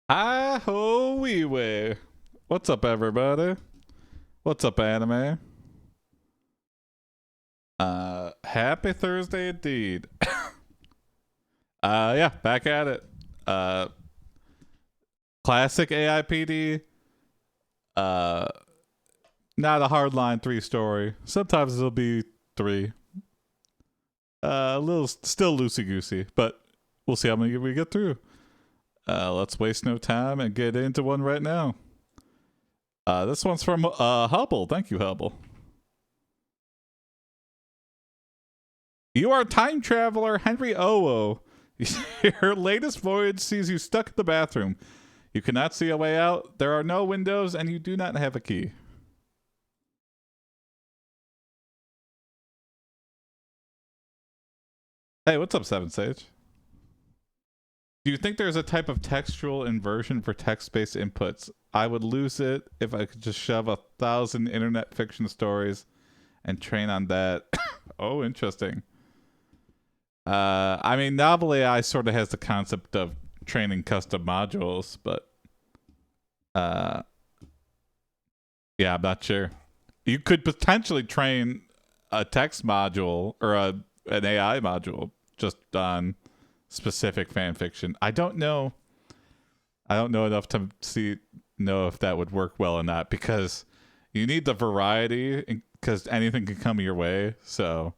Hi ho wee way. What's up, everybody? What's up, anime? Happy Thursday indeed. Yeah, back at it. Uh, Classic AiPD. Uh, Not a hardline 3 story. Sometimes it'll be 3. A little still loosey goosey, but we'll see how many we get through. Let's waste no time and get into one right now. This one's from Hubble. Thank you, Hubble. You are time traveler Henry Owo. Your latest voyage sees you stuck in the bathroom. You cannot see a way out. There are no windows, and you do not have a key. Hey, what's up, Seven Sage? Do you think there's a type of textual inversion for text-based inputs? I would lose it if I could just shove 1,000 internet fiction stories and train on that. Oh, interesting. I mean, Novel AI sort of has the concept of training custom modules, but yeah, I'm not sure. You could potentially train a text module or an AI module just on specific fan fiction. I don't know enough to know if that would work well or not, because you need the variety, because anything can come your way. So,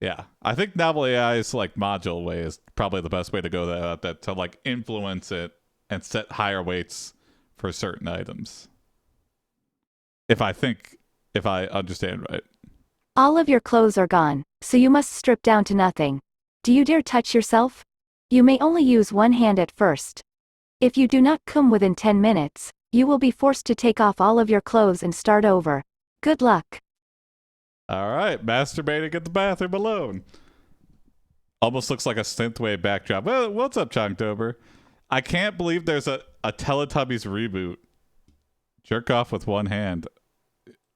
yeah, I think Novel AI's like module way is probably the best way to go about that, to like influence it and set higher weights for certain items. If I understand right. All of your clothes are gone, so you must strip down to nothing. Do you dare touch yourself? You may only use one hand at first. If you do not come within 10 minutes, you will be forced to take off all of your clothes and start over. Good luck. All right, masturbating at the bathroom alone. Almost looks like a synthwave backdrop. Well, what's up, Chunktober? I can't believe there's a Teletubbies reboot. Jerk off with one hand.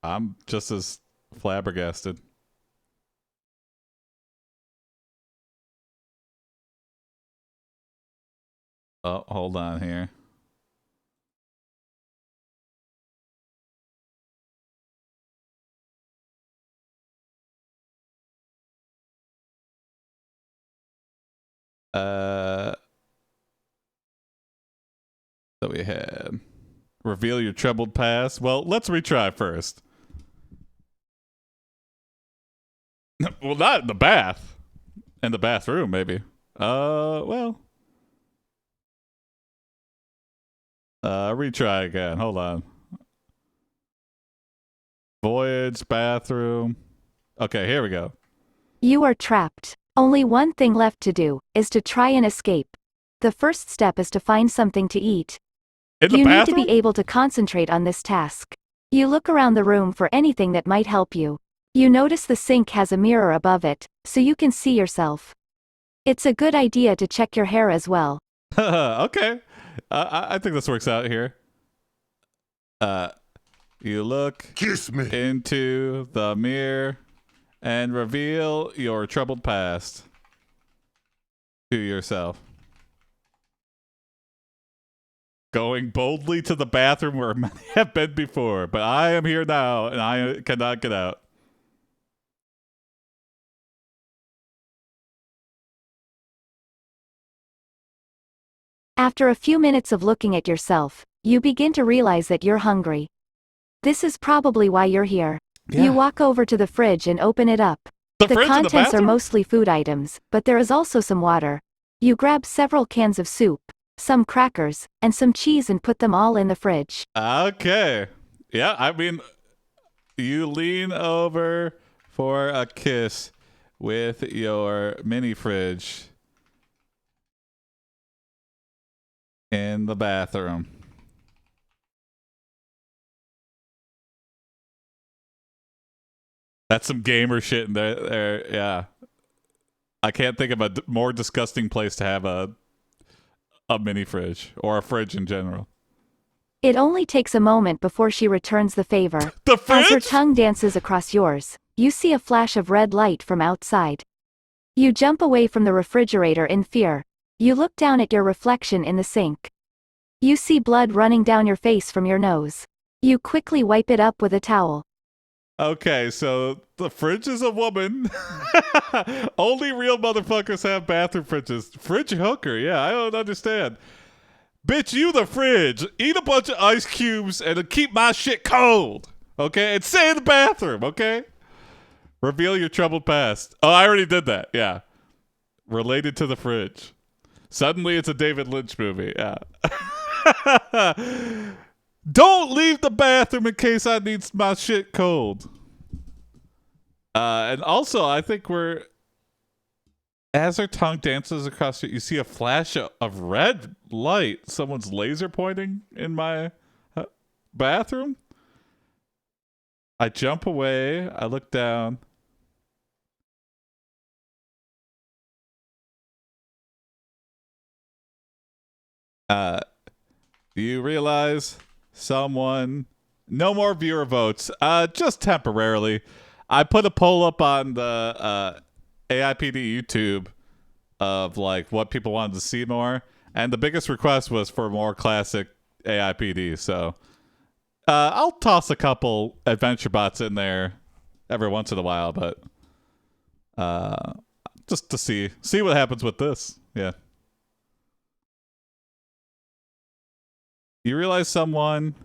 I'm just as flabbergasted. Oh, hold on here. So we had reveal your troubled past. Well, let's retry first. Well, not in the bath. In the bathroom, maybe. Well. Retry again. Hold on. Voyage, bathroom. Okay, here we go. You are trapped. Only one thing left to do, is to try and escape. The first step is to find something to eat. In the You need to bathroom? be able to concentrate on this task. You look around the room for anything that might help you. You notice the sink has a mirror above it, so you can see yourself. It's a good idea to check your hair as well. Okay. I think this works out here. You look Kiss me into the mirror and reveal your troubled past to yourself. Going boldly to the bathroom where many have been before, but I am here now and I cannot get out. After a few minutes of looking at yourself, you begin to realize that you're hungry. This is probably why you're here. Yeah. You walk over to the fridge and open it up. The The fridge in the contents are bathroom? mostly food items, but there is also some water. You grab several cans of soup, some crackers, and some cheese and put them all in the fridge. Okay. Yeah, I mean, you lean over for a kiss with your mini fridge in the bathroom. That's some gamer shit in there. Yeah. I can't think of a more disgusting place to have a mini fridge or a fridge in general. It only takes a moment before she returns the favor. The fridge? As her tongue dances across yours, you see a flash of red light from outside. You jump away from the refrigerator in fear. You look down at your reflection in the sink. You see blood running down your face from your nose. You quickly wipe it up with a towel. Okay, so the fridge is a woman. Only real motherfuckers have bathroom fridges. Fridge hooker, yeah, I don't understand. Bitch, you the fridge. Eat a bunch of ice cubes and keep my shit cold. Okay? And stay in the bathroom, okay? Reveal your troubled past. Oh, I already did that, yeah. Related to the fridge. Suddenly it's a David Lynch movie, yeah. Don't leave the bathroom in case I need my shit cold. And also, I think as her tongue dances across you see a flash of red light. Someone's laser pointing in my bathroom. I jump away. I look down. You realize no more viewer votes, just temporarily. I put a poll up on the AiPD YouTube of like what people wanted to see more, and the biggest request was for more classic AiPD. So I'll toss a couple adventure bots in there every once in a while, but just to see what happens with this. Yeah. You realize someone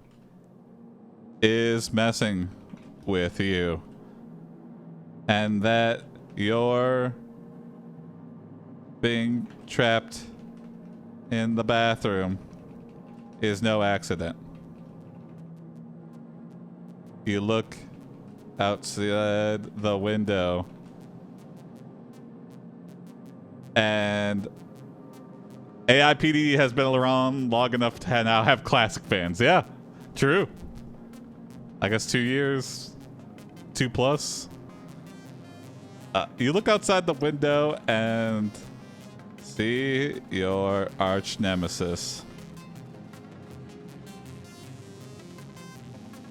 is messing with you, and that you're being trapped in the bathroom is no accident. You look outside the window, and AiPD has been around long enough to now have classic fans. Yeah, true. I guess 2 years, 2+. You look outside the window and see your arch nemesis.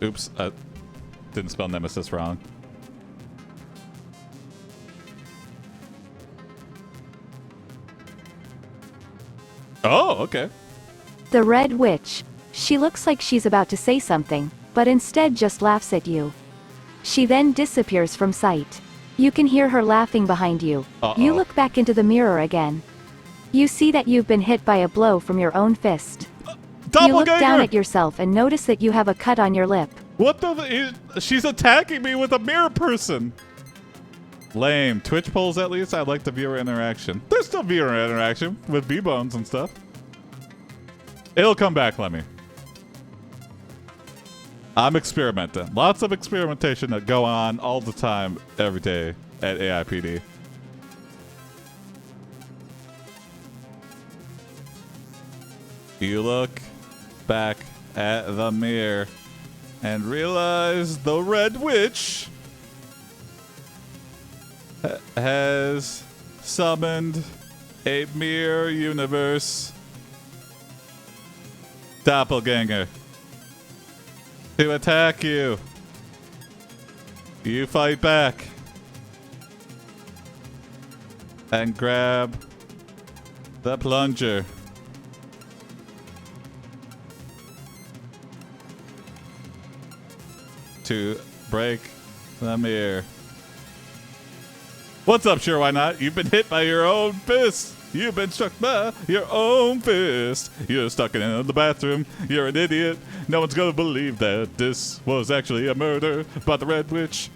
Oops, didn't spell nemesis wrong. Oh, okay. The Red Witch. She looks like she's about to say something, but instead just laughs at you. She then disappears from sight. You can hear her laughing behind you. Uh-oh. You look back into the mirror again. You see that you've been hit by a blow from your own fist. You look down at yourself and notice that you have a cut on your lip. What the? She's attacking me with a mirror person. Lame. Twitch polls at least? I like the viewer interaction. There's still viewer interaction with V-Bones and stuff. It'll come back, Lemmy. I'm experimenting. Lots of experimentation that go on all the time, every day at AiPD. You look back at the mirror and realize the Red Witch has summoned a mirror universe doppelganger to attack you. You fight back and grab the plunger. To break the mirror. What's up, sure, why not? You've been hit by your own fist. You've been struck by your own fist. You're stuck in the bathroom. You're an idiot. No one's gonna believe that this was actually a murder by the Red Witch.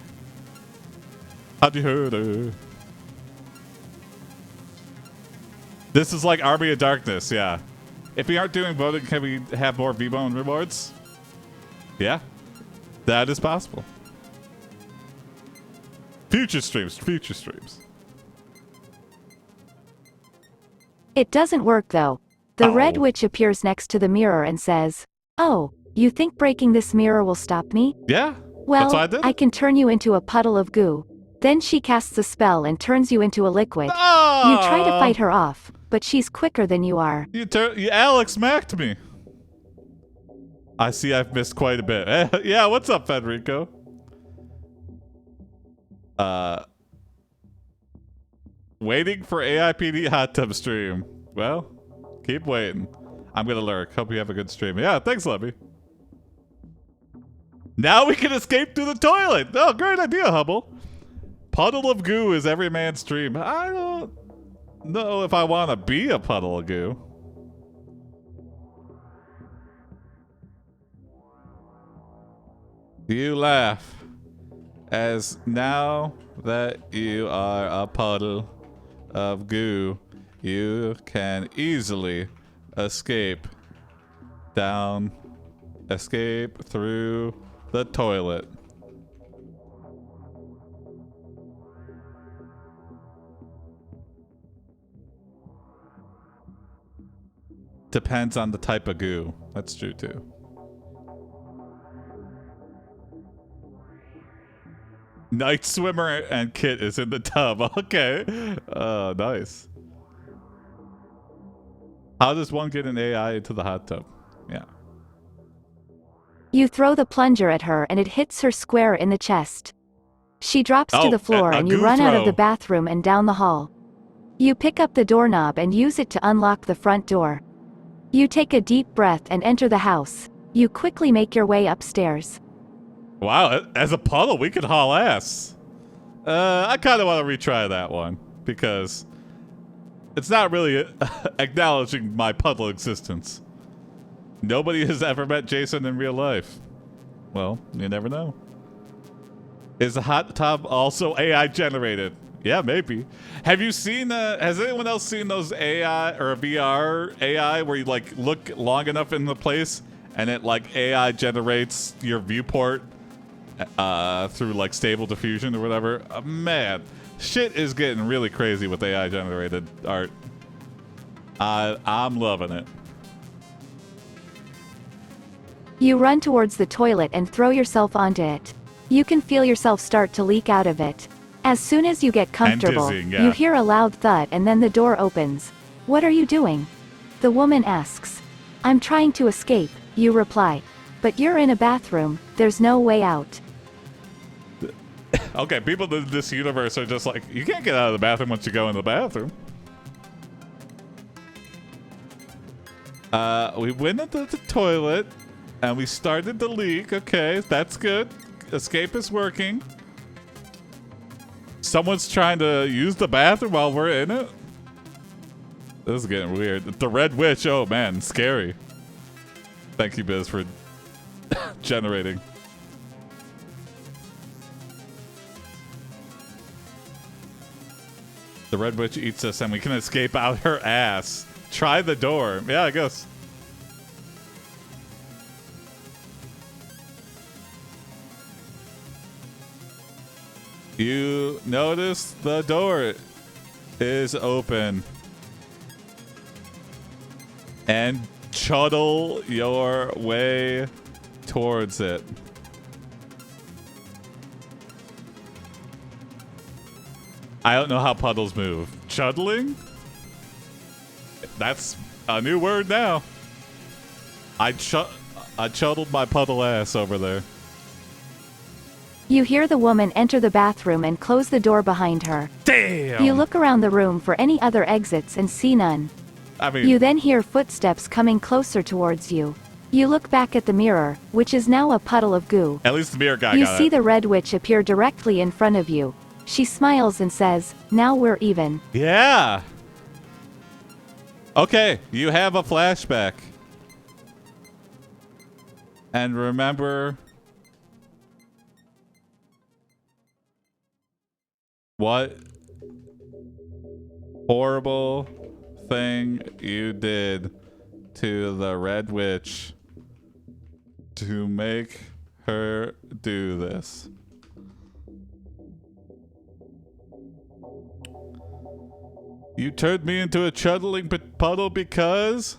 How'd you hurt her? This is like Army of Darkness, yeah. If we aren't doing voting, can we have more V-Bone rewards? Yeah. That is possible. Future streams. It doesn't work though. The Red Witch appears next to the mirror and says, "Oh, you think breaking this mirror will stop me? Yeah. Well, that's what I did. I can turn you into a puddle of goo." Then she casts a spell and turns you into a liquid. You try to fight her off, but she's quicker than you are. You Alex Macked me. I see I've missed quite a bit. Yeah, what's up, Federico? Waiting for AiPD hot tub stream. Well, keep waiting. I'm gonna lurk. Hope you have a good stream. Yeah, thanks, Lebby. Now we can escape through the toilet. Oh, great idea, Hubble. Puddle of goo is every man's dream. I don't know if I want to be a puddle of goo. You laugh as now that you are a puddle of goo, you can easily escape through the toilet. Depends on the type of goo. That's true too. Night swimmer and Kit is in the tub. Okay. Nice. How does one get an AI into the hot tub? Yeah. You throw the plunger at her and it hits her square in the chest. She drops to the floor and you run out of the bathroom and down the hall. You pick up the doorknob and use it to unlock the front door. You take a deep breath and enter the house. You quickly make your way upstairs. Wow, as a puddle, we could haul ass. I kind of want to retry that one because it's not really acknowledging my puddle existence. Nobody has ever met Jason in real life. Well, you never know. Is the hot tub also AI generated? Yeah, maybe. Have you seen, has anyone else seen those AI or VR AI where you like look long enough in the place and it like AI generates your viewport through like stable diffusion or whatever? Man, shit is getting really crazy with AI generated art. I'm loving it. You run towards the toilet and throw yourself onto it. You can feel yourself start to leak out of it. As soon as you get comfortable, dizzying, yeah. You hear a loud thud and then the door opens. What are you doing? The woman asks. I'm trying to escape, you reply. But you're in a bathroom, there's no way out. Okay, people in this universe are just like, you can't get out of the bathroom once you go in the bathroom. We went into the toilet and we started to leak. Okay, that's good. Escape is working. Someone's trying to use the bathroom while we're in it. This is getting weird. The Red Witch, oh man, scary. Thank you, Biz, for generating. The Red Witch eats us and we can escape out her ass. Try the door. Yeah, I guess. You notice the door is open. And chudle your way towards it. I don't know how puddles move. Chuddling? That's a new word now. I chuddled my puddle ass over there. You hear the woman enter the bathroom and close the door behind her. Damn! You look around the room for any other exits and see none. I mean, you then hear footsteps coming closer towards you. You look back at the mirror, which is now a puddle of goo. At least the mirror guy You got see it. the Red Witch appear directly in front of you. She smiles and says, now we're even. Yeah. Okay, you have a flashback. And remember what horrible thing you did to the Red Witch to make her do this. You turned me into a chuddling puddle because...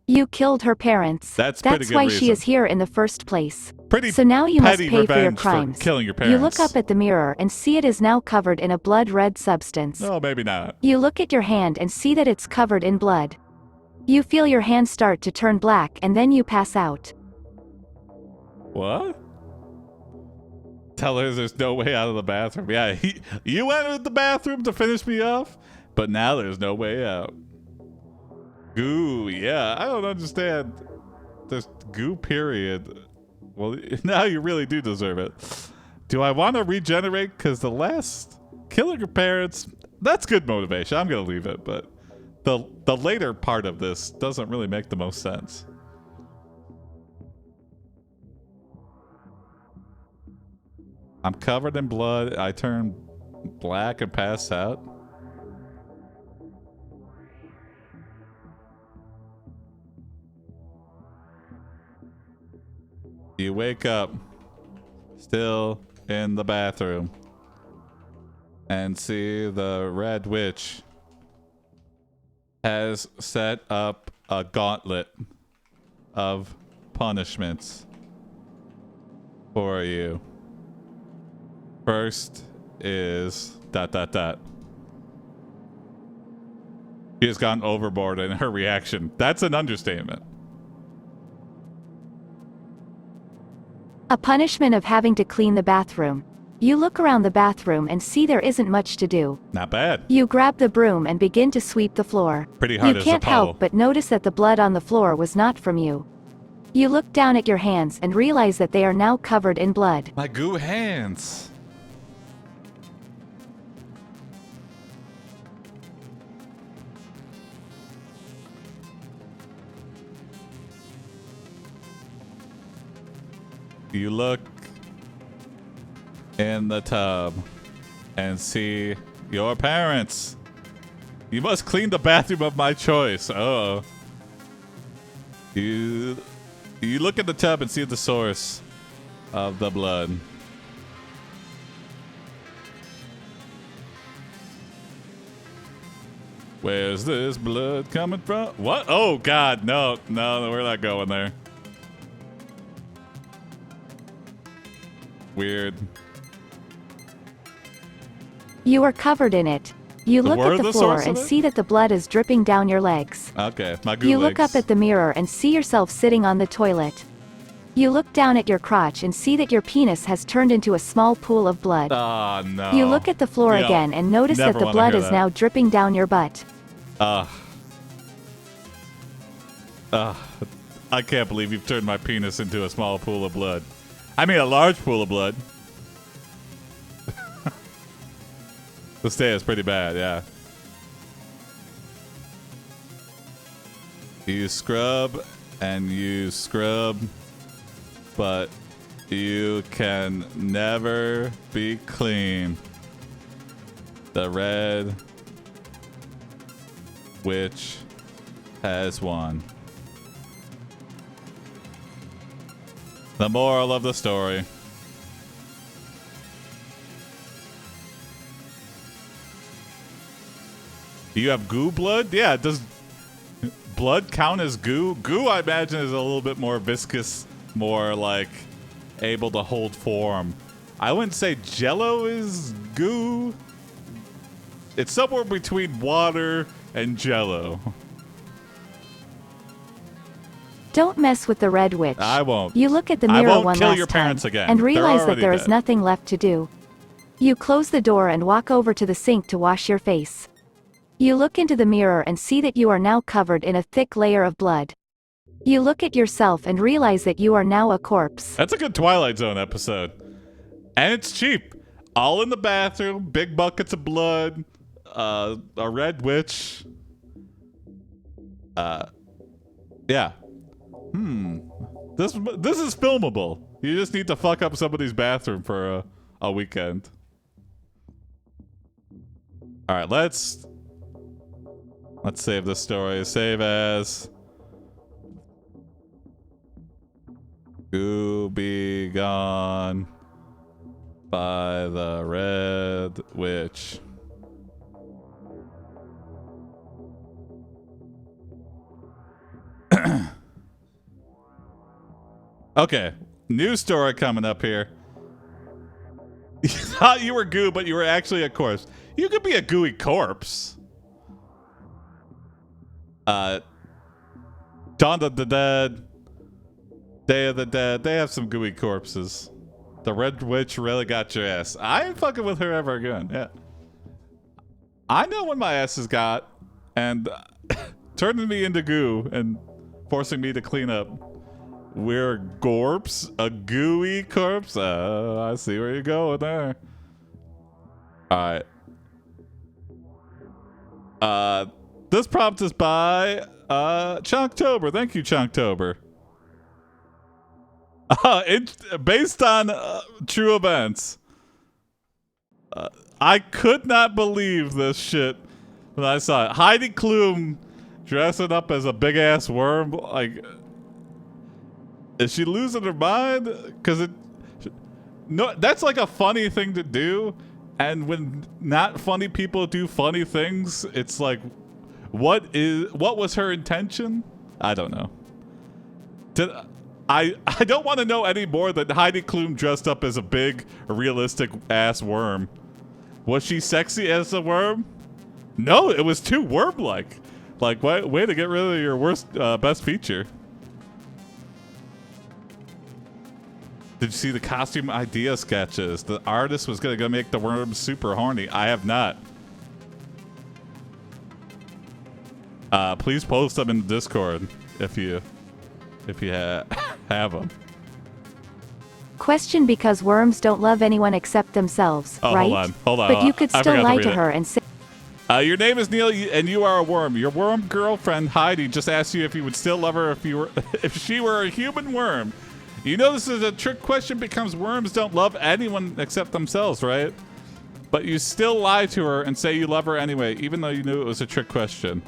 You killed her parents. That's pretty good why reason. she is here in the first place. Pretty so now you must petty pay for your revenge crimes. for killing your parents. You look up at the mirror and see it is now covered in a blood-red substance. No, maybe not. You look at your hand and see that it's covered in blood. You feel your hand start to turn black and then you pass out. What? Tell her there's no way out of the bathroom. Yeah, you entered the bathroom to finish me off, but now there's no way out. Goo, yeah. I don't understand. This goo period. Well, now you really do deserve it. Do I want to regenerate? Because the last killing your parents, that's good motivation. I'm going to leave it, but the later part of this doesn't really make the most sense. I'm covered in blood. I turn black and pass out. You wake up still in the bathroom and see the Red Witch has set up a gauntlet of punishments for you. First is ... She has gone overboard in her reaction. That's an understatement. A punishment of having to clean the bathroom. You look around the bathroom and see there isn't much to do. Not bad. You grab the broom and begin to sweep the floor. Pretty hard You as can't Apollo. help but notice that the blood on the floor was not from you. You look down at your hands and realize that they are now covered in blood. My goo hands. You look in the tub and see your parents. You must clean the bathroom of my choice. Oh. You look in the tub and see the source of the blood. Where's this blood coming from? What? Oh, God, no, we're not going there. Weird. You are covered in it. You look at the floor and see that the blood is dripping down your legs. Okay, my goo You legs. look up at the mirror and see yourself sitting on the toilet. You look down at your crotch and see that your penis has turned into a small pool of blood. Oh, no. You look at the floor again and notice that the blood is now dripping down your butt. I can't believe you've turned my penis into a small pool of blood. I mean, a large pool of blood. The stay is pretty bad, yeah. You scrub and you scrub, but you can never be clean. The Red Witch has won. The moral of the story. You have goo blood? Yeah, does blood count as goo? Goo, I imagine, is a little bit more viscous, more like able to hold form. I wouldn't say Jello is goo. It's somewhere between water and Jello. Don't mess with the Red Witch. I won't. You look at the mirror one last your parents time again. and realize that there dead. is nothing left to do. You close the door and walk over to the sink to wash your face. You look into the mirror and see that you are now covered in a thick layer of blood. You look at yourself and realize that you are now a corpse. That's a good Twilight Zone episode. And it's cheap. All in the bathroom, big buckets of blood, a Red Witch. Yeah. This is filmable. You just need to fuck up somebody's bathroom for a weekend. All right, let's save this story. Save as Goo be gone by the Red Witch. Okay, new story coming up here. You thought you were goo, but you were actually a corpse. You could be a gooey corpse. Dawn of the Dead, Day of the Dead, they have some gooey corpses. The Red Witch really got your ass. I ain't fucking with her ever again. Yeah. I know when my ass is got, and turning me into goo and forcing me to clean up. We're gorps, a gooey corpse. I see where you're going there. All right. This prompt is by Chunktober. Thank you, Chunktober. It's based on true events. I could not believe this shit when I saw it. Heidi Klum dressing up as a big ass worm. Like, is she losing her mind? Because no, that's like a funny thing to do. And when not funny people do funny things, it's like, what was her intention? I don't know. I don't want to know any more that Heidi Klum dressed up as a big, realistic ass worm. Was she sexy as a worm? No, it was too worm-like. Like, way to get rid of your best feature. Did you see the costume idea sketches? The artist was going to make the worm super horny. I have not. Please post them in the Discord if you have them. Question: because worms don't love anyone except themselves, right? Hold on. But you could still lie to her and say, your name is Neil, and you are a worm. Your worm girlfriend Heidi just asked you if you would still love her if she were a human worm. You know this is a trick question because worms don't love anyone except themselves, right? But you still lie to her and say you love her anyway, even though you knew it was a trick question.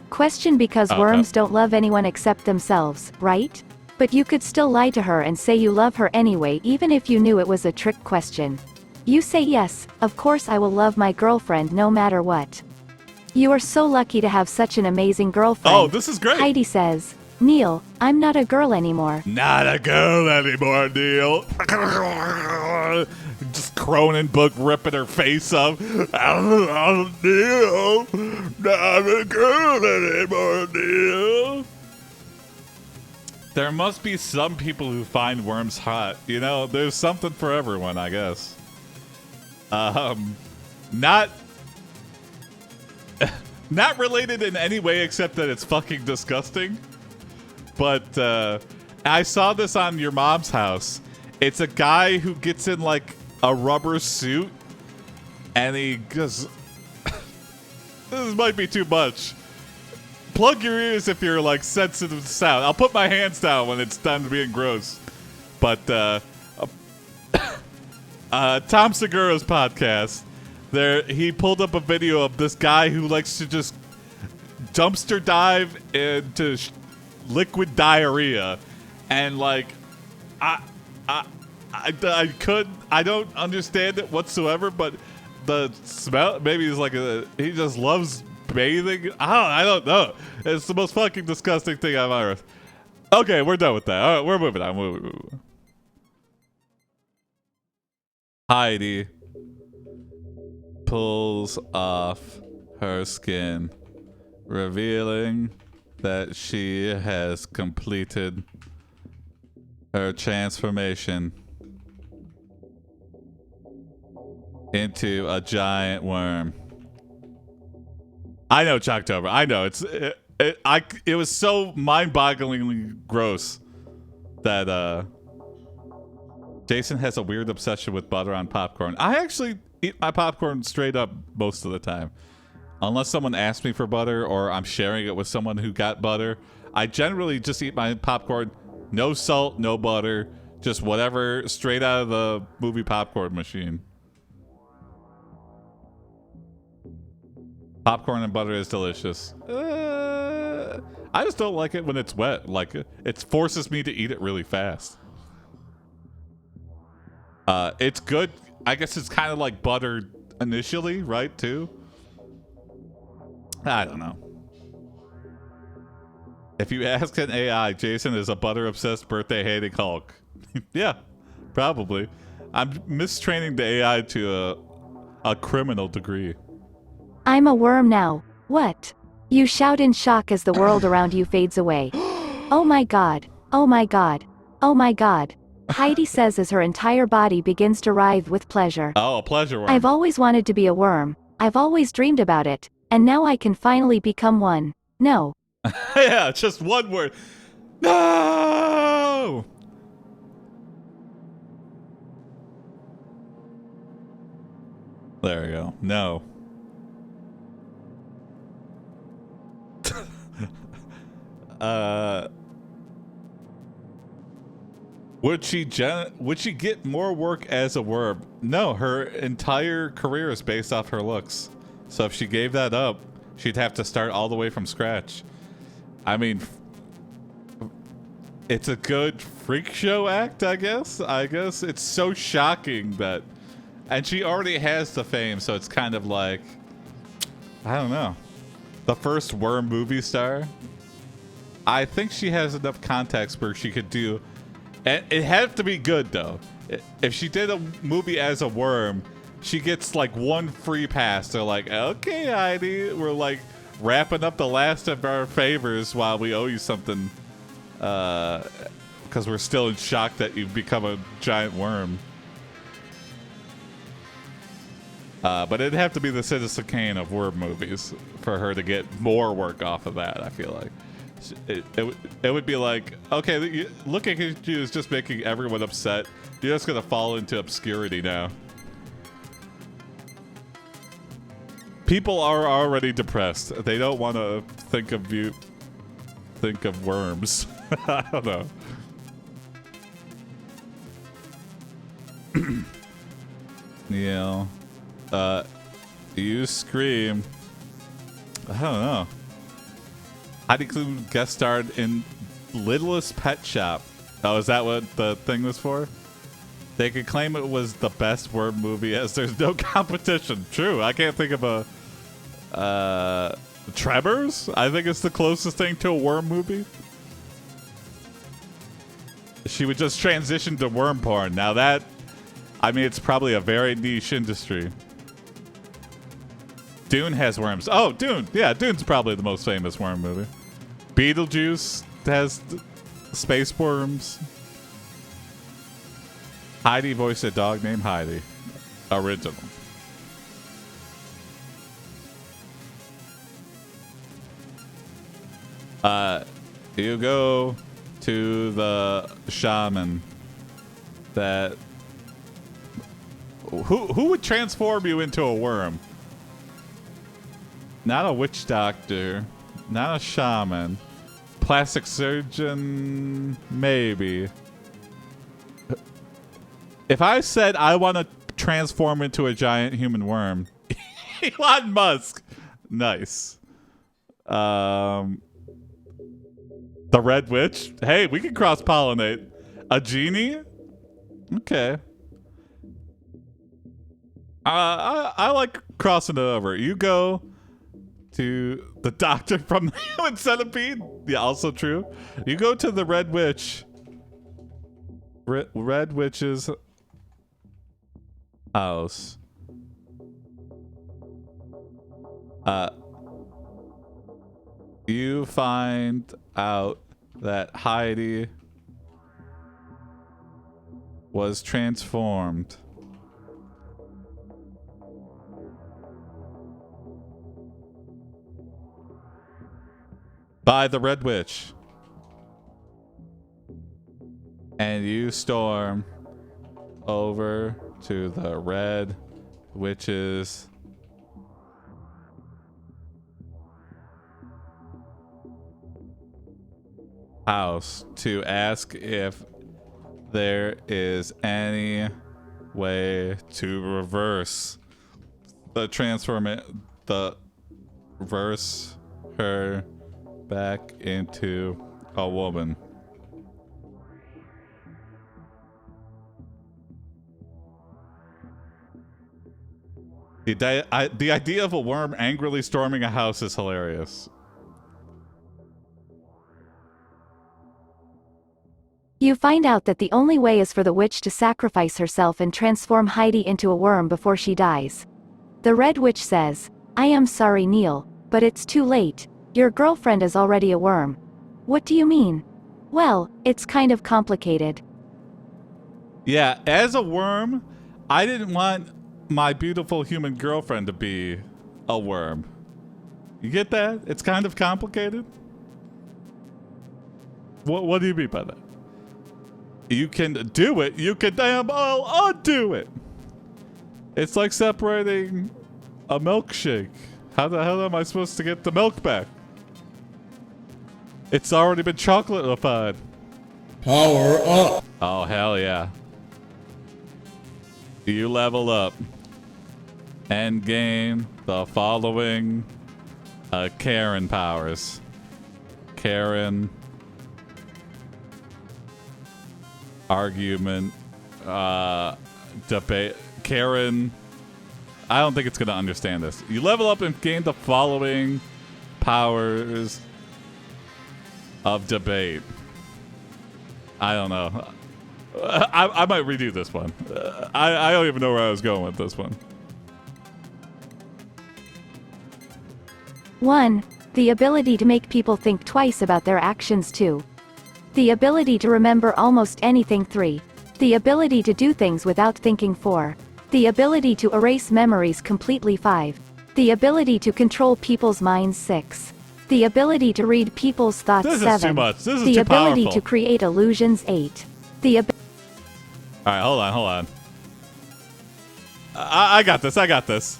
Question: because worms don't love anyone except themselves, right? But you could still lie to her and say you love her anyway, even if you knew it was a trick question. You say yes, of course I will love my girlfriend no matter what. You are so lucky to have such an amazing girlfriend. Oh, this is great. Heidi says, Neil, I'm not a girl anymore. Not a girl anymore, Neil. Just Cronenbook ripping her face up. Oh, Neil, not a girl anymore, Neil. There must be some people who find worms hot. You know, there's something for everyone, I guess. Not related in any way except that it's fucking disgusting. But I saw this on Your Mom's House. It's a guy who gets in like a rubber suit and he goes, this might be too much. Plug your ears if you're like sensitive to sound. I'll put my hands down when it's time to be gross. But Tom Segura's podcast, he pulled up a video of this guy who likes to just dumpster dive into liquid diarrhea, and like I don't understand it whatsoever, but the smell, maybe he's like he just loves bathing. I don't know. It's the most fucking disgusting thing on earth. Okay, we're done with that. All right, we're moving on. Heidi pulls off her skin, revealing that she has completed her transformation into a giant worm. I know, Chucktober. I know. It was so mind-bogglingly gross that Jason has a weird obsession with butter on popcorn. I actually eat my popcorn straight up most of the time. Unless someone asks me for butter or I'm sharing it with someone who got butter, I generally just eat my popcorn, no salt, no butter, just whatever, straight out of the movie popcorn machine. Popcorn and butter is delicious. I just don't like it when it's wet. Like, it forces me to eat it really fast. It's good. I guess it's kind of like butter initially, right, too? I don't know. If you ask an AI, Jason is a butter-obsessed, birthday-hating Hulk. Yeah, probably. I'm mistraining the AI to a criminal degree. I'm a worm now. What? You shout in shock as the world around you fades away. Oh my god. Oh my god. Oh my god. Heidi says as her entire body begins to writhe with pleasure. Oh, a pleasure worm. I've always wanted to be a worm. I've always dreamed about it. And now I can finally become one. No. Yeah, just one word. No! There we go. No. Would she get more work as a worm? No, her entire career is based off her looks. So if she gave that up, she'd have to start all the way from scratch. I mean, it's a good freak show act, I guess. It's so shocking that, and she already has the fame, so it's kind of like, I don't know, the first worm movie star. I think she has enough context where she could do, and it had to be good though. If she did a movie as a worm, she gets like one free pass. They're like, okay, Heidi, we're like wrapping up the last of our favors while we owe you something, because we're still in shock that you've become a giant worm. But it'd have to be the Citizen Kane of worm movies for her to get more work off of that, I feel like. It would be like, okay, looking at you is just making everyone upset. You're just going to fall into obscurity now. People are already depressed. They don't want to think of worms. I don't know. Yeah. You scream. I don't know. Heidi Klum guest starred in Littlest Pet Shop. Oh, is that what the thing was for? They could claim it was the best worm movie as there's no competition. True. I can't think of a Tremors? I think it's the closest thing to a worm movie. She would just transition to worm porn. Now that, I mean, it's probably a very niche industry. Dune has worms. Oh, Dune. Yeah, Dune's probably the most famous worm movie. Beetlejuice has space worms. Heidi voiced a dog named Heidi. Original. You go to the shaman that... Who would transform you into a worm? Not a witch doctor. Not a shaman. Plastic surgeon, maybe. If I said I want to transform into a giant human worm, Elon Musk. Nice. The Red Witch. Hey, we can cross-pollinate. A genie? Okay. I like crossing it over. You go to the doctor from the Human Centipede. Yeah, also true. You go to the Red Witch. Red Witch's house. You find out that Heidi was transformed by the Red Witch. And you storm over to the Red Witch's house to ask if there is any way to reverse reverse her back into a woman. The idea of a worm angrily storming a house is hilarious. You find out that the only way is for the witch to sacrifice herself and transform Heidi into a worm before she dies. The Red Witch says, "I am sorry, Neil, but it's too late. Your girlfriend is already a worm." What do you mean? Well, it's kind of complicated. Yeah, as a worm, I didn't want my beautiful human girlfriend to be a worm. You get that? It's kind of complicated. What do you mean by that? You can do it. You can damn well undo it. It's like separating a milkshake. How the hell am I supposed to get the milk back? It's already been chocolatified. Power up. Oh, hell yeah. You level up and gain the following Karen powers. Karen, argument, debate. Karen, I don't think it's going to understand this. You level up and gain the following powers of debate. I don't know. I might redo this one. I don't even know where I was going with this one. 1. The ability to make people think twice about their actions. 2. The ability to remember almost anything. 3. The ability to do things without thinking. 4. The ability to erase memories completely. 5. The ability to control people's minds. 6. The ability to read people's thoughts. This 7. is too much. This is the too ability powerful. to create illusions. 8. The Alright, hold on. I got this.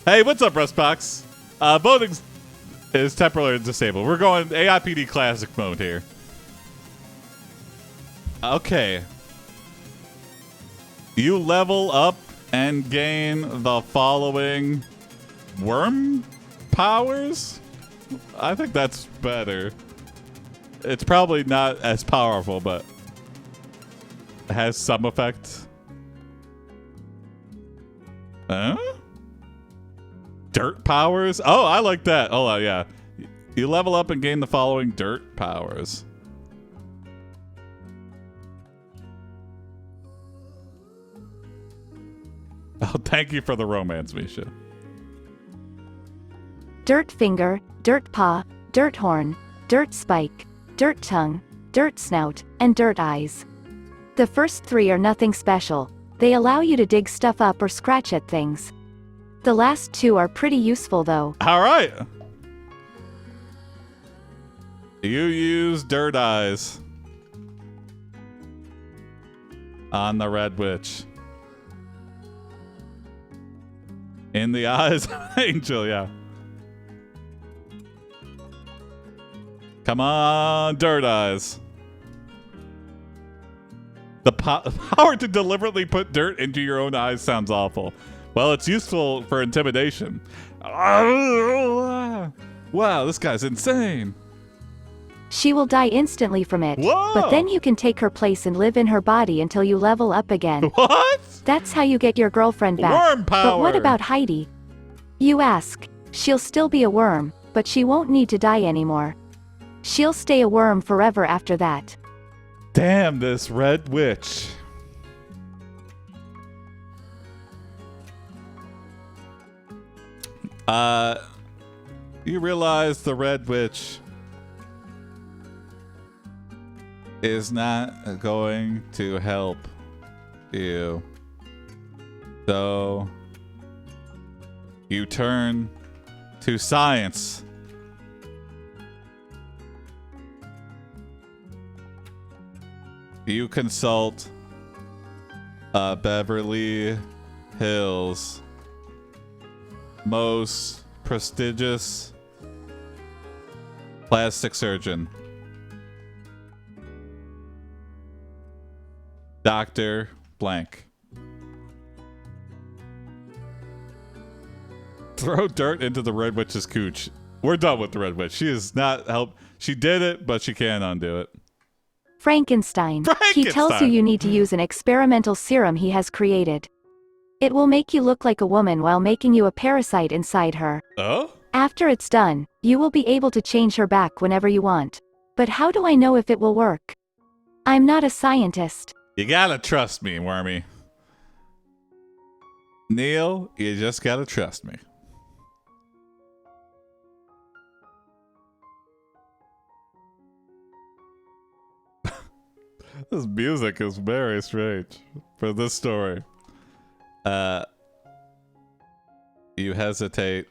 Hey, what's up, Rustbox? Voting is temporarily disabled. We're going AiPD classic mode here. Okay. You level up and gain the following worm powers? I think that's better. It's probably not as powerful, but it has some effect. Huh? Dirt powers? Oh, I like that. Oh, yeah. You level up and gain the following dirt powers. Oh, thank you for the romance, Misha. dirt finger, dirt paw, dirt horn, dirt spike, dirt tongue, dirt snout, and dirt eyes. The first 3 are nothing special. They allow you to dig stuff up or scratch at things. The last 2 are pretty useful though. All right. You use dirt eyes on the Red Witch. In the eyes of an angel, yeah. Come on, dirt eyes. The power to deliberately put dirt into your own eyes sounds awful. Well, it's useful for intimidation. Wow, this guy's insane. She will die instantly from it. Whoa. But then you can take her place and live in her body until you level up again. What? That's how you get your girlfriend back. Worm power. But what about Heidi? You ask. She'll still be a worm, but she won't need to die anymore. She'll stay a worm forever after that. Damn this Red Witch. You realize the Red Witch is not going to help you. So you turn to science. You consult Beverly Hills' most prestigious plastic surgeon, Dr. Blank. Throw dirt into the Red Witch's cooch. We're done with the Red Witch. She is not help. She did it, but she can't undo it. Frankenstein. He tells you need to use an experimental serum he has created. It will make you look like a woman while making you a parasite inside her. Oh? After it's done, you will be able to change her back whenever you want. But how do I know if it will work? I'm not a scientist. You gotta trust me, Wormy. Neil, you just gotta trust me. This music is very strange for this story. You hesitate.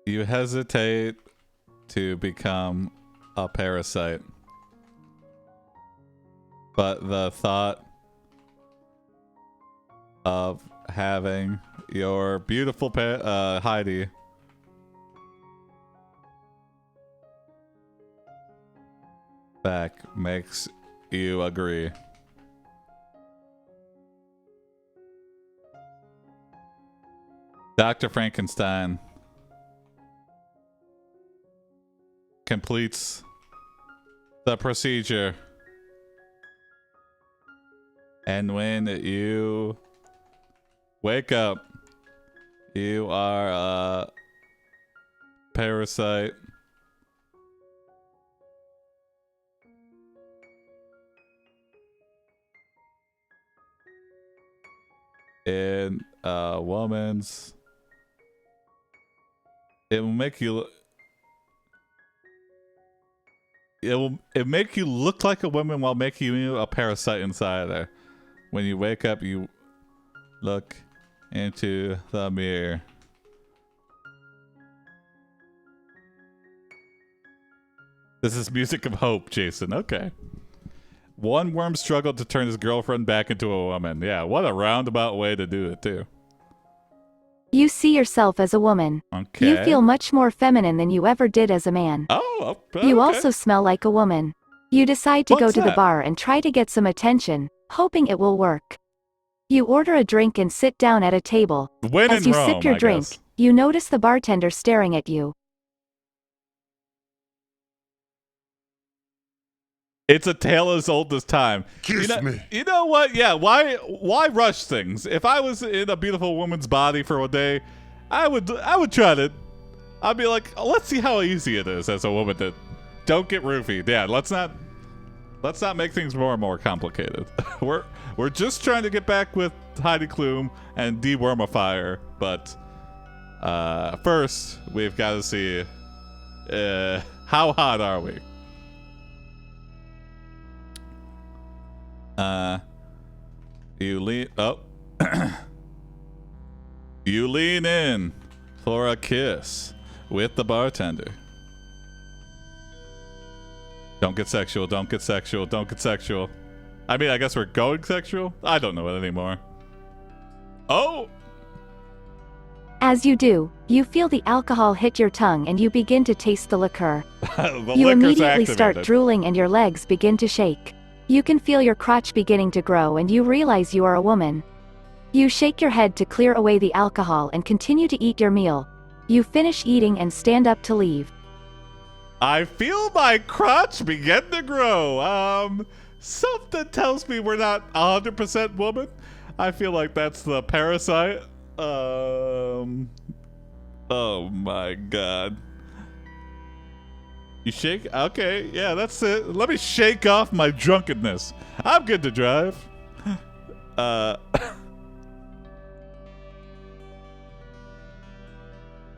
You hesitate to become a parasite. But the thought of having your beautiful Heidi back makes you agree. Dr. Frankenstein completes the procedure. And when you wake up, you are a parasite. In a woman's... It will make you... It make you look like a woman while making you a parasite inside there. When you wake up, you look into the mirror. This is music of hope, Jason. Okay. One worm struggled to turn his girlfriend back into a woman. Yeah, what a roundabout way to do it, too. You see yourself as a woman. Okay. You feel much more feminine than you ever did as a man. Oh, okay. You also smell like a woman. You decide to go to the bar and try to get some attention, hoping it will work. You order a drink and sit down at a table. When As in you Rome, sip your I drink, guess. you notice the bartender staring at you. It's a tale as old as time. Kiss me. You know what? Yeah, why rush things? If I was in a beautiful woman's body for a day, I would try to. I'd be like, let's see how easy it is as a woman to don't get roofied. Yeah, let's not make things more and more complicated. We're just trying to get back with Heidi Klum and dewormify her, but first we've got to see how hot are we? You lean you lean in for a kiss with the bartender. Don't get sexual, don't get sexual, don't get sexual. I mean, I guess we're going sexual? I don't know it anymore. Oh! As you do, you feel the alcohol hit your tongue and you begin to taste the liquor. The You liquor's immediately start activated. drooling and your legs begin to shake. You can feel your crotch beginning to grow and you realize you are a woman. You shake your head to clear away the alcohol and continue to eat your meal. You finish eating and stand up to leave. I feel my crotch begin to grow. Something tells me we're not 100% woman. I feel like that's the parasite. Oh my god. You shake? Okay, yeah, that's it. Let me shake off my drunkenness. I'm good to drive.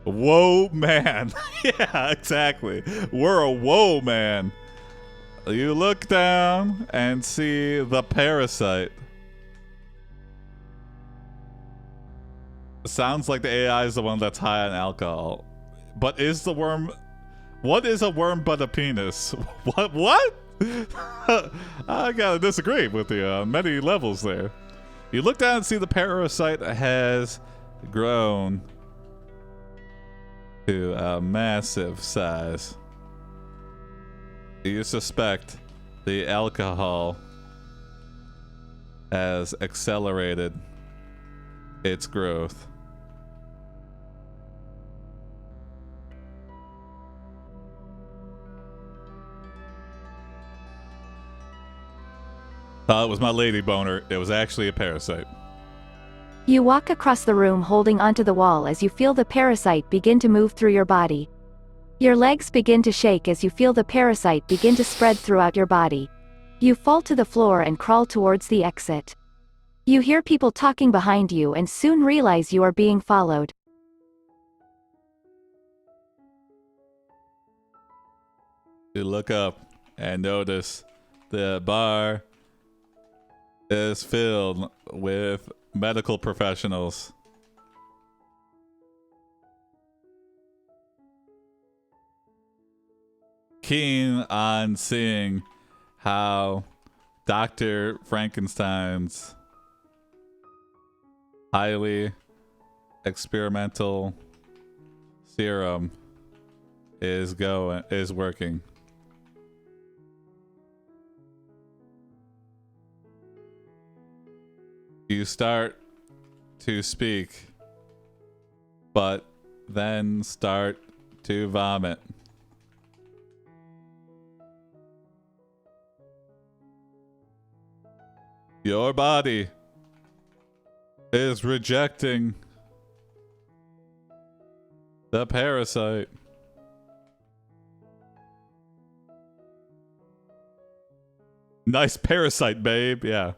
Whoa, man. Yeah, exactly. We're a whoa, man. You look down and see the parasite. Sounds like the AI is the one that's high on alcohol. But is the worm... What is a worm but a penis? What? I gotta disagree with you on many levels there. You look down and see the parasite has grown to a massive size. You suspect the alcohol has accelerated its growth. It was my lady boner. It was actually a parasite. You walk across the room holding onto the wall as you feel the parasite begin to move through your body. Your legs begin to shake as you feel the parasite begin to spread throughout your body. You fall to the floor and crawl towards the exit. You hear people talking behind you and soon realize you are being followed. You look up and notice the bar is filled with medical professionals. keen on seeing how Dr. Frankenstein's highly experimental serum is working. You start to speak, but then start to vomit. Your body is rejecting the parasite. Nice parasite, babe. Yeah.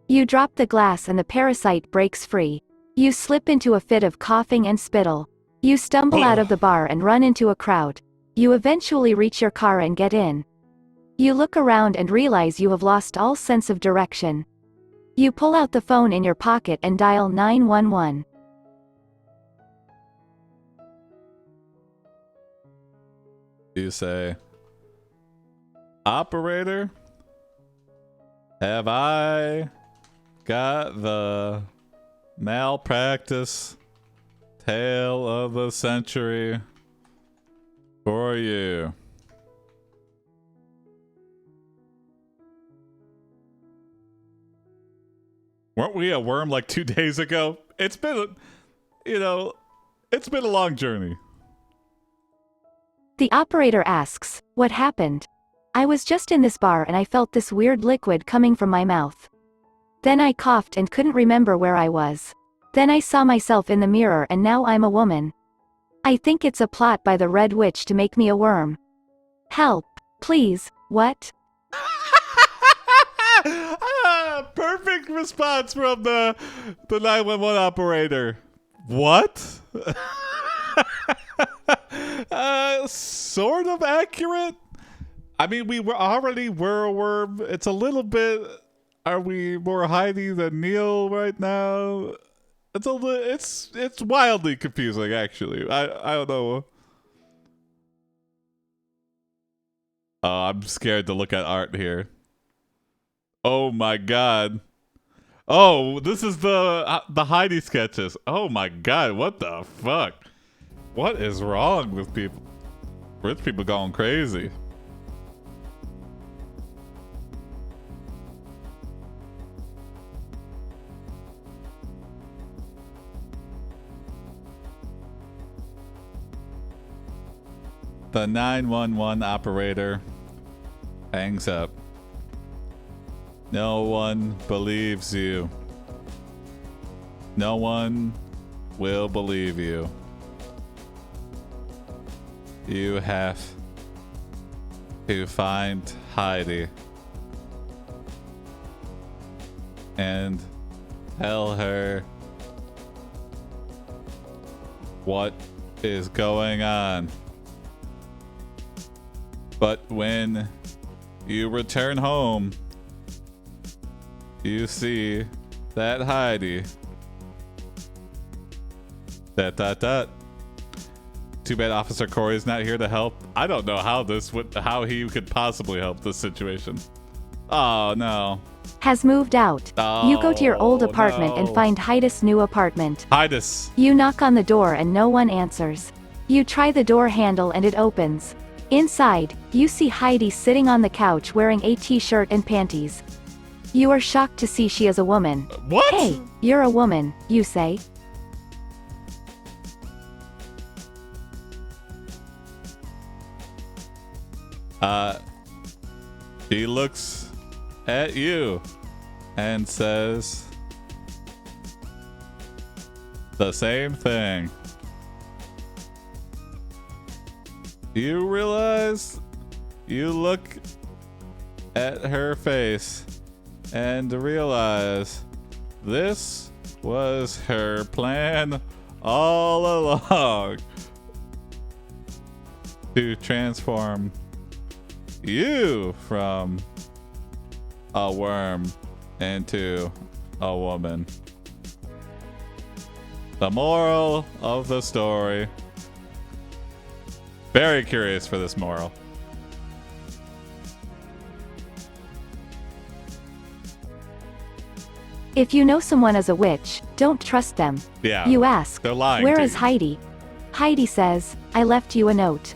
You drop the glass and the parasite breaks free. You slip into a fit of coughing and spittle. You stumble out of the bar and run into a crowd. You eventually reach your car and get in. You look around and realize you have lost all sense of direction. You pull out the phone in your pocket and dial 911. You say, "Operator, have I got the malpractice tale of the century for you?" Weren't we a worm like 2 days ago? It's been, it's been a long journey. The operator asks, "What happened?" "I was just in this bar and I felt this weird liquid coming from my mouth. Then I coughed and couldn't remember where I was. Then I saw myself in the mirror and now I'm a woman. I think it's a plot by the Red Witch to make me a worm. Help, please, what?" Perfect response from the 911 operator. What? Sort of accurate. I mean, we were already were a worm. It's a little bit. Are we more Heidi than Neil right now? It's wildly confusing, actually. I don't know. I'm scared to look at art here. Oh my god. Oh, this is the Heidi sketches. Oh my god, what the fuck? What is wrong with people? Rich people going crazy. The 911 operator hangs up. No one believes you. No one will believe you. You have to find Heidi and tell her what is going on. But when you return home, you see that Heidi. ... Too bad Officer Corey is not here to help. I don't know how he could possibly help this situation. Oh no. Has moved out. Oh, you go to your old apartment no. and find Heidi's new apartment. Heidis. You knock on the door and no one answers. You try the door handle and it opens. Inside, you see Heidi sitting on the couch wearing a t-shirt and panties. You are shocked to see she is a woman. What? "Hey, you're a woman," you say. She looks at you and says the same thing. You realize you look at her face and realize this was her plan all along to transform you from a worm into a woman. The moral of the story: Very curious for this moral. If you know someone is a witch, don't trust them. Yeah. You ask, They're lying. where to is you. Heidi? Heidi says, I left you a note.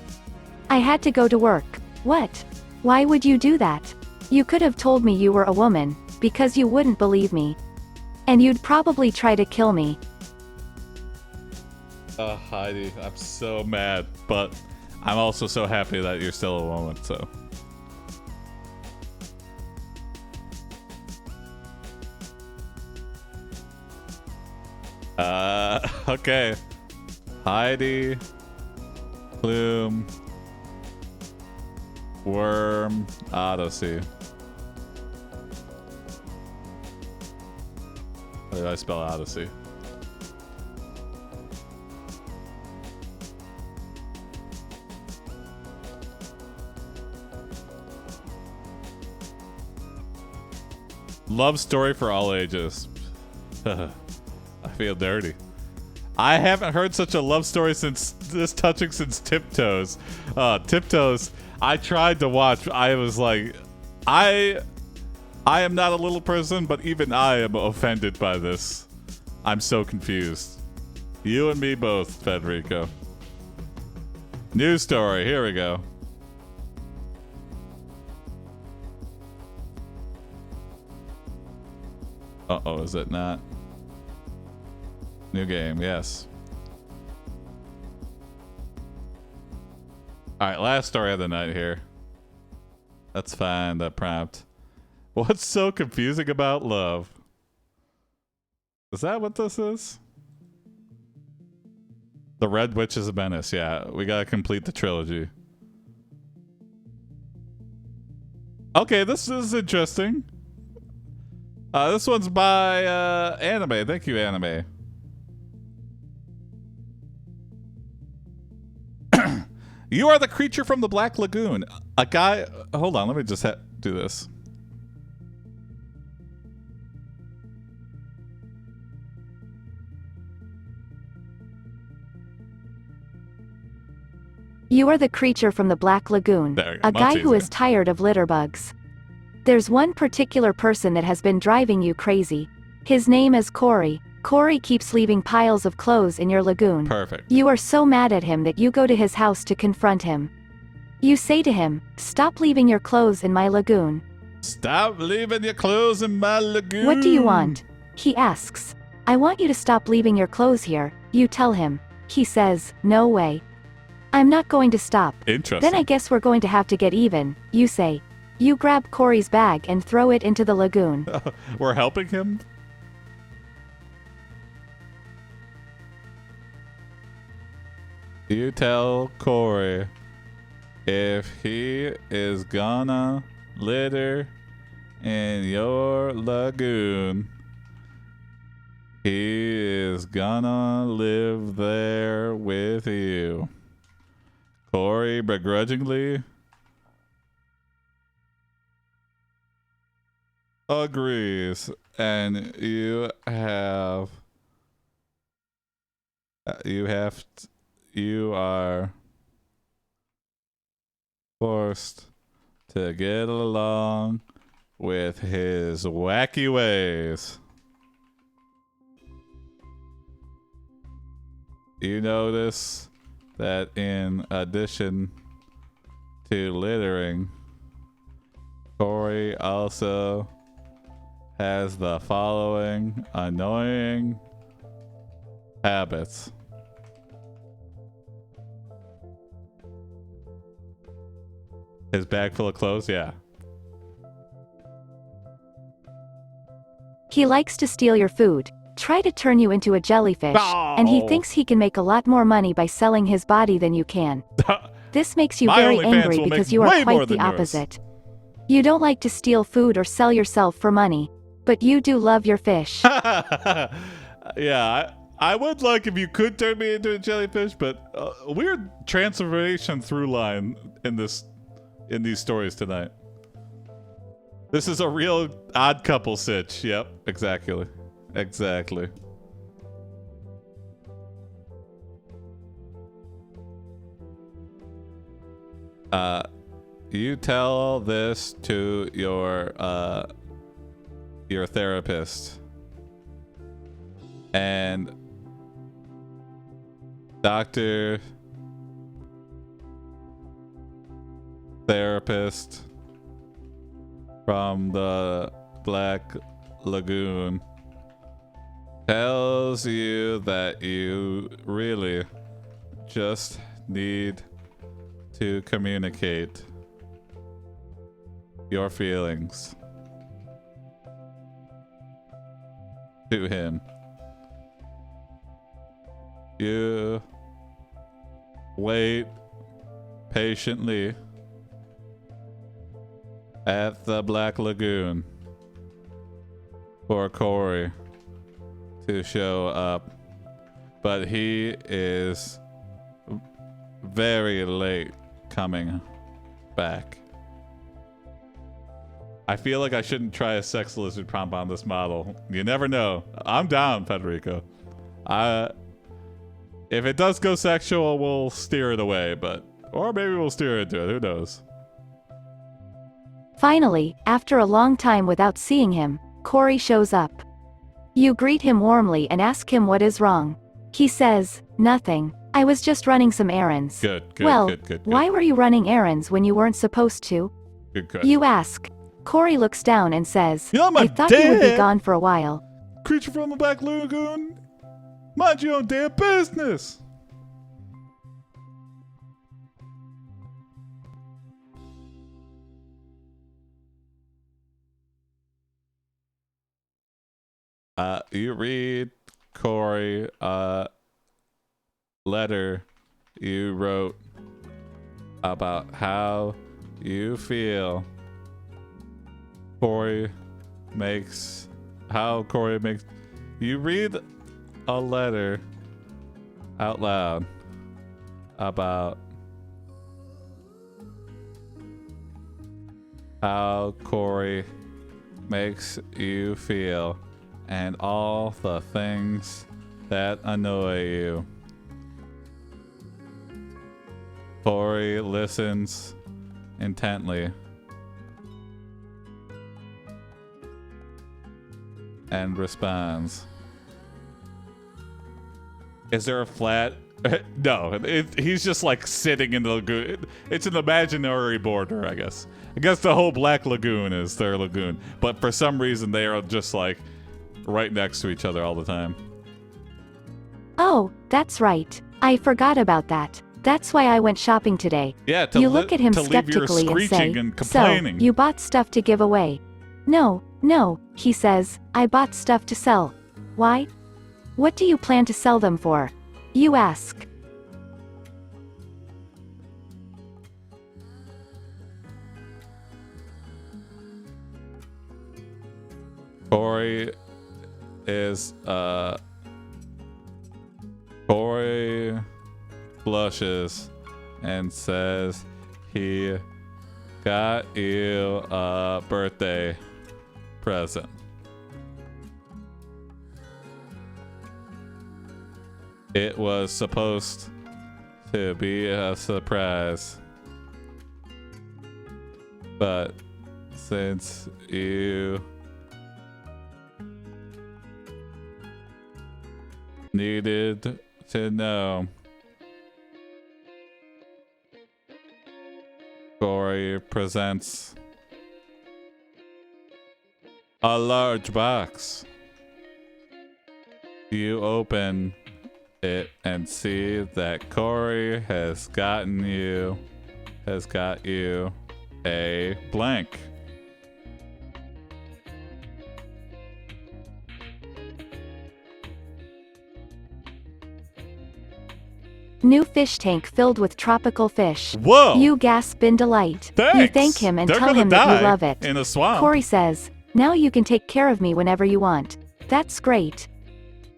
I had to go to work. What? Why would you do that? You could have told me you were a woman, because you wouldn't believe me. And you'd probably try to kill me. Heidi, I'm so mad, but I'm also so happy that you're still a woman, so. Okay. Heidi, Klum, Worm, Odyssey. How did I spell Odyssey? Love story for all ages. I feel dirty. I haven't heard such a love story since Tiptoes. Tiptoes. I tried to watch. I was like, I am not a little person, but even I am offended by this. I'm so confused. You and me both, Federico. News story. Here we go. Uh-oh, is it not? New game, yes. Alright, last story of the night here. Let's find that prompt. What's so confusing about love? Is that what this is? The Red Witch is a Menace, yeah. We gotta complete the trilogy. Okay, this is interesting. This one's by Anime. Thank you, Anime. You are the creature from the Black Lagoon. A guy... Hold on, let me just do this. You are the creature from the Black Lagoon, There you go. a guy Much who is easier. tired of litter bugs. There's one particular person that has been driving you crazy. His name is Corey. Corey keeps leaving piles of clothes in your lagoon. Perfect. You are so mad at him that you go to his house to confront him. You say to him, stop leaving your clothes in my lagoon. Stop leaving your clothes in my lagoon. What do you want? He asks. I want you to stop leaving your clothes here, you tell him. He says, no way. I'm not going to stop. Interesting. Then I guess we're going to have to get even, you say. You grab Corey's bag and throw it into the lagoon. We're helping him? You tell Corey if he is gonna litter in your lagoon, he is gonna live there with you. Corey begrudgingly agrees, and you are forced to get along with his wacky ways. You notice that in addition to littering, Corey also has the following annoying habits. His bag full of clothes, yeah. He likes to steal your food, try to turn you into a jellyfish, and he No. thinks he can make a lot more money by selling his body than you can. This makes you My very OnlyFans angry will make because you way are more quite the than yours. opposite. You don't like to steal food or sell yourself for money, but you do love your fish. Yeah, I would like if you could turn me into a jellyfish, but a weird transformation through line in these stories tonight. This is a real odd couple sitch. Yep, exactly. Exactly. You tell this to your therapist, and doctor, therapist from the Black Lagoon tells you that you really just need to communicate your feelings to him. You wait patiently at the Black Lagoon for Corey to show up, but he is very late coming back. I feel like I shouldn't try a sex lizard prompt on this model. You never know. I'm down, Federico. If it does go sexual, we'll steer it away, or maybe we'll steer into it. Who knows? Finally, after a long time without seeing him, Corey shows up. You greet him warmly and ask him what is wrong. He says, "Nothing. I was just running some errands." Good. Why were you running errands when you weren't supposed to? Good. You ask. Corey looks down and says, You're my "I thought you would be dad. gone for a while." Creature from the Black Lagoon, mind your own damn business. You read Corey a letter you wrote about how you feel Corey makes you read a letter out loud about how Corey makes you feel and all the things that annoy you. Corey listens intently and responds. Is there a flat? No, he's just like sitting in the lagoon. It's an imaginary border, I guess. I guess the whole Black Lagoon is their lagoon, but for some reason they are just like right next to each other all the time. Oh, that's right. I forgot about that. That's why I went shopping today. Yeah, you look at him to leave your skeptically and say, screeching and complaining. "So, you bought stuff to give away?" No, he says, "I bought stuff to sell." Why? What do you plan to sell them for? You ask. Corey blushes and says he got you a birthday present. It was supposed to be a surprise, but since you needed to know, Corey presents a large box. You open it and see that Corey has got you a blank. New fish tank filled with tropical fish. Whoa! You gasp in delight. Thanks. You thank him and They're tell gonna him that die you love it. in a swamp. Corey says, "Now you can take care of me whenever you want." That's great.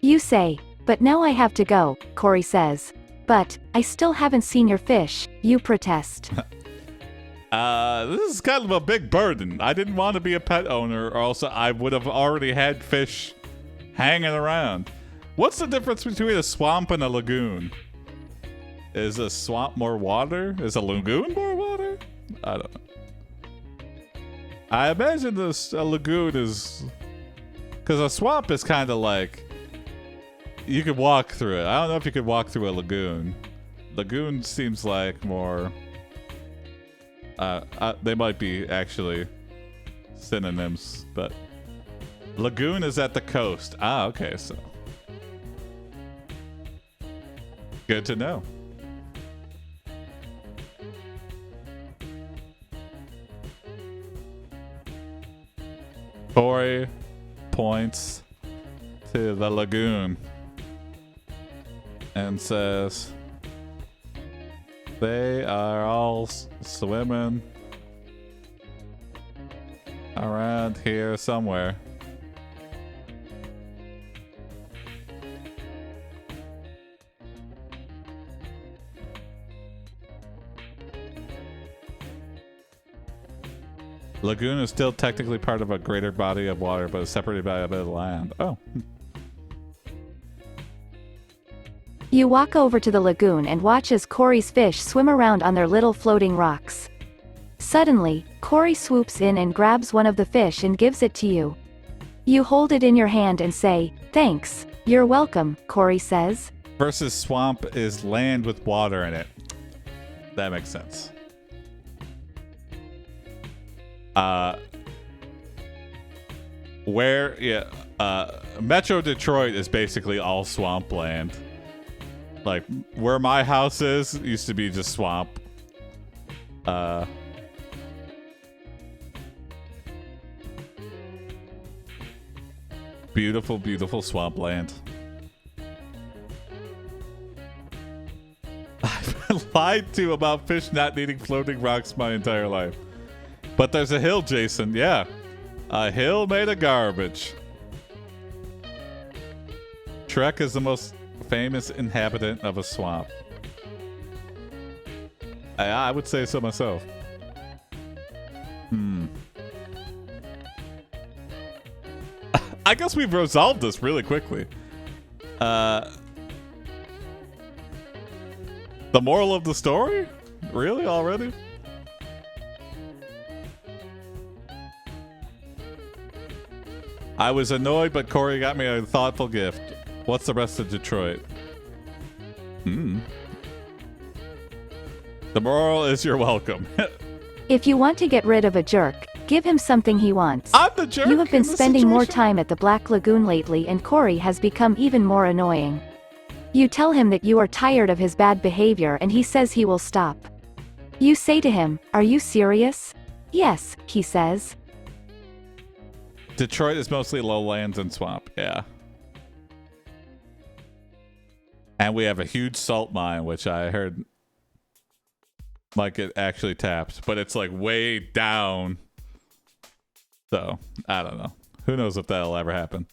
You say, "But now I have to go," Corey says. "But, I still haven't seen your fish," you protest. This is kind of a big burden. I didn't want to be a pet owner, or else I would have already had fish hanging around. What's the difference between a swamp and a lagoon? Is a swamp more water? Is a lagoon more water? I don't know. I imagine this a lagoon is because a swamp is kind of like you could walk through it. I don't know if you could walk through a lagoon. Lagoon seems like more. They might be actually synonyms, but lagoon is at the coast. Ah, okay, so good to know. Corey points to the lagoon and says they are all swimming around here somewhere. Lagoon is still technically part of a greater body of water, but is separated by a bit of land. Oh. You walk over to the lagoon and watch as Corey's fish swim around on their little floating rocks. Suddenly, Corey swoops in and grabs one of the fish and gives it to you. You hold it in your hand and say, "Thanks, you're welcome," Corey says. Versus swamp is land with water in it. That makes sense. Metro Detroit is basically all swampland. Like where my house is used to be just swamp. Beautiful, beautiful swampland. I've been lied to about fish not needing floating rocks my entire life. But there's a hill, Jason. Yeah. A hill made of garbage. Trek is the most famous inhabitant of a swamp. I would say so myself. I guess we've resolved this really quickly. The moral of the story? Really? Already? I was annoyed, but Corey got me a thoughtful gift. What's the rest of Detroit? The moral is you're welcome. If you want to get rid of a jerk, give him something he wants. I'm the jerk. You have been in this spending more situation? time at the Black Lagoon lately, and Corey has become even more annoying. You tell him that you are tired of his bad behavior and he says he will stop. You say to him, "Are you serious?" "Yes," he says. Detroit is mostly lowlands and swamp, yeah. And we have a huge salt mine, which I heard might get actually tapped, but it's like way down. So, I don't know. Who knows if that'll ever happen.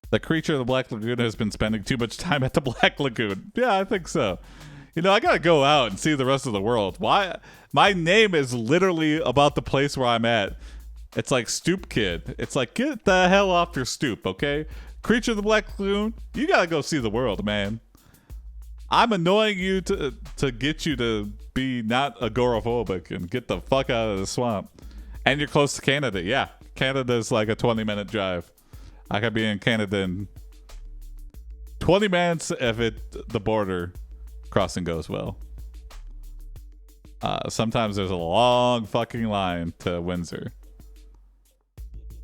The creature of the Black Lagoon has been spending too much time at the Black Lagoon. Yeah, I think so. You know, I gotta go out and see the rest of the world. Why? My name is literally about the place where I'm at. It's like Stoop Kid. It's like, get the hell off your stoop, okay? Creature of the Black Lagoon, you gotta go see the world, man. I'm annoying you to get you to be not agoraphobic and get the fuck out of the swamp. And you're close to Canada. Yeah, Canada's like a 20-minute drive. I could be in Canada in 20 minutes if the border crossing goes well. Sometimes there's a long fucking line to Windsor.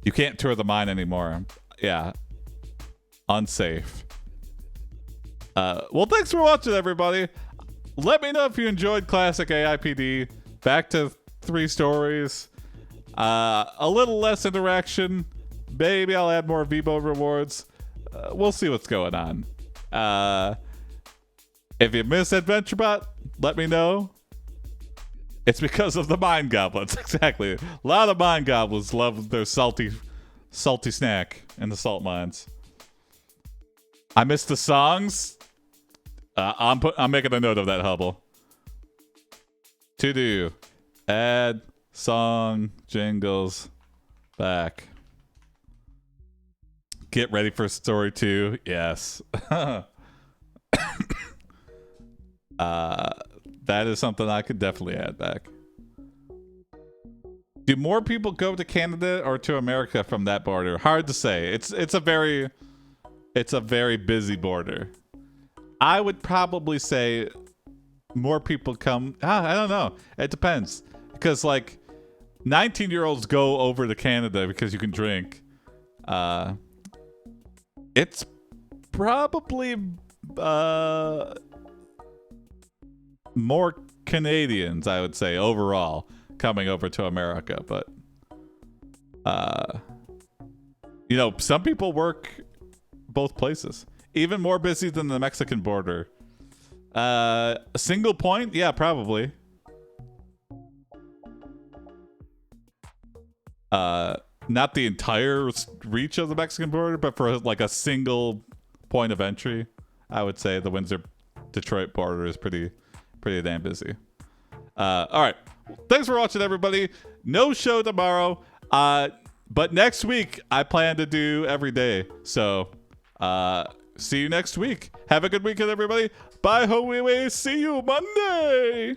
You can't tour the mine anymore. Yeah. Unsafe. Well, thanks for watching, everybody. Let me know if you enjoyed Classic AiPD. Back to 3 stories. A little less interaction. Maybe I'll add more Vibo rewards. We'll see what's going on. If you miss AdventureBot, let me know. It's because of the mine goblins. Exactly. A lot of mine goblins love their salty snack in the salt mines. I missed the songs. I'm making a note of that, Hubble. To do. Add song jingles back. Get ready for story 2. Yes. That is something I could definitely add back. Do more people go to Canada or to America from that border? Hard to say. It's a very busy border. I would probably say more people come. I don't know. It depends. Because like 19-year-olds go over to Canada because you can drink. It's probably more Canadians, I would say, overall coming over to America. But some people work both places. Even more busy than the Mexican border. A single point? Yeah, probably. Not the entire reach of the Mexican border, but for like a single point of entry, I would say the Windsor-Detroit border is pretty damn busy. All right. Thanks for watching, everybody. No show tomorrow. But next week, I plan to do every day. So, see you next week. Have a good weekend, everybody. Bye, ho, see you Monday.